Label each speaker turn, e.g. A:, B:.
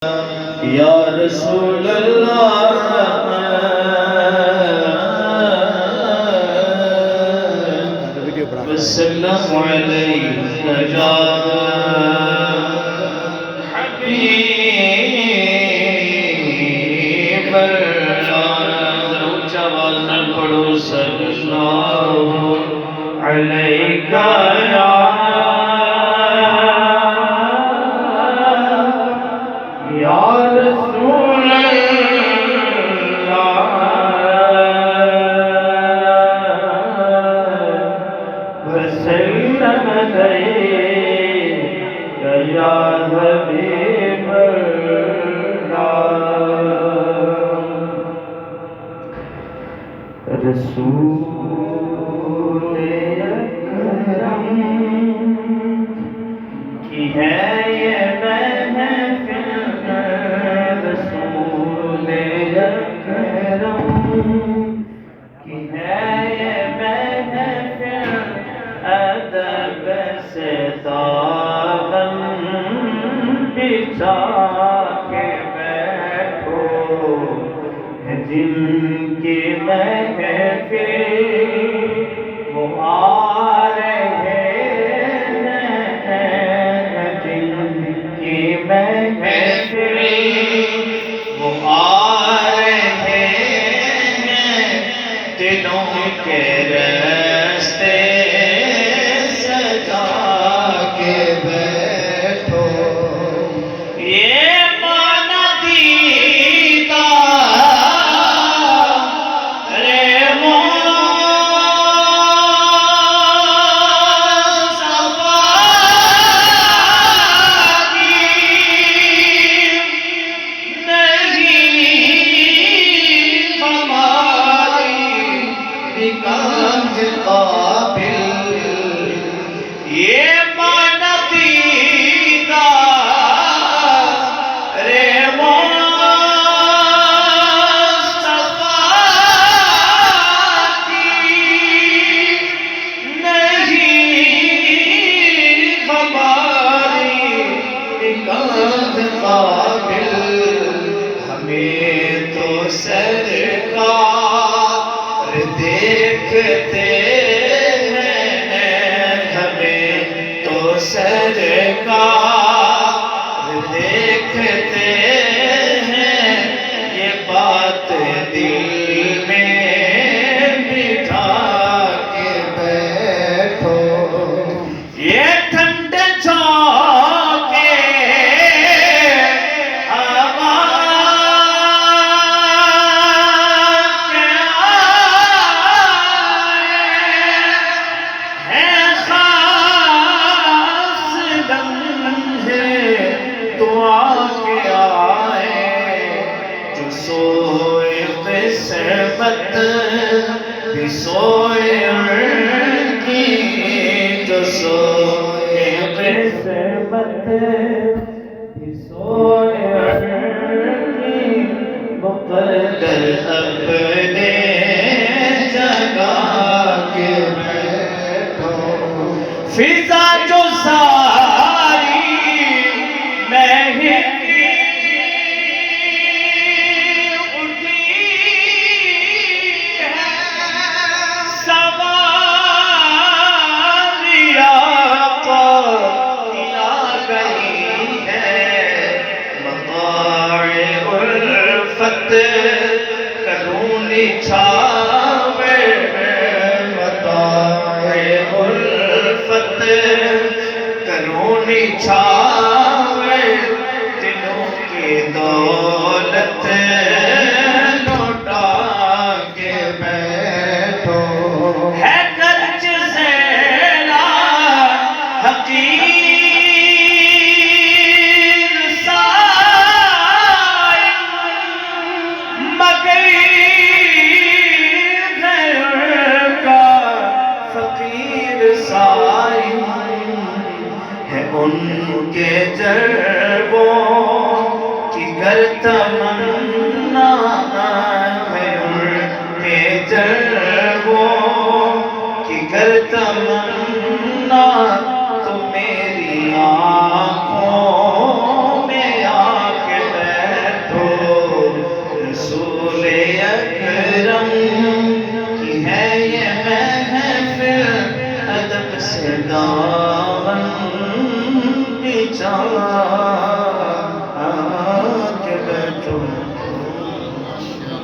A: یا رسول اللہ وسلم علیک یا حبیب اللہ اونچا آواز نہ پڑھو صلی اللہ علیک یا رسول اللہ وسلم علیک یا حبیب اللہ رسول اکرم کی ہے یہ محفل رسول اکرم کی ہے یہ محفل ادب سے دامن بچھا کے بیٹھو جن کی محفل وہ آ رہے ہیں جن کی محفل وہ آ رہے ہیں دلوں کے راستے سجا کے بیٹھو یہ مانا دیدہ رے مصطفیٰ نہیں ہماری کانج قابل یہ مانا دیدہ رے مصطفیٰ نہیں ہماری کانج قابل ہمیں تو سرکار دیکھتے ہیں ہمیں تو سرکار دیکھتے ہیں یہ بات دل میں بٹھا کے بیٹھو یہ ٹھنڈے جھونکے ہوا کے آئے ہیں خاص لمحے دعا کے آئے جو سوئے قسمت بھی سوئے ان کی جو سوئے قسمت بھی سوئے ان کی مقدر اپنے جگہ کے بیٹھو فضا جو ساری مہندی اٹھی ہے سواری آقا کیا گئی ہے مطاع الفت کرونی چھاوے مطاع الفت کرونی چھاوے دلوں کی دولت لوٹا کے بیٹھو ہے گرج زیرا حقیر سائن مگر گھر کا فقیر سائن ہے ان کے جربوں کی گر تمنا ہے ان کے جربوں کی گر تمنا تو میری آنکھوں میں آ کے سے دامن بچھا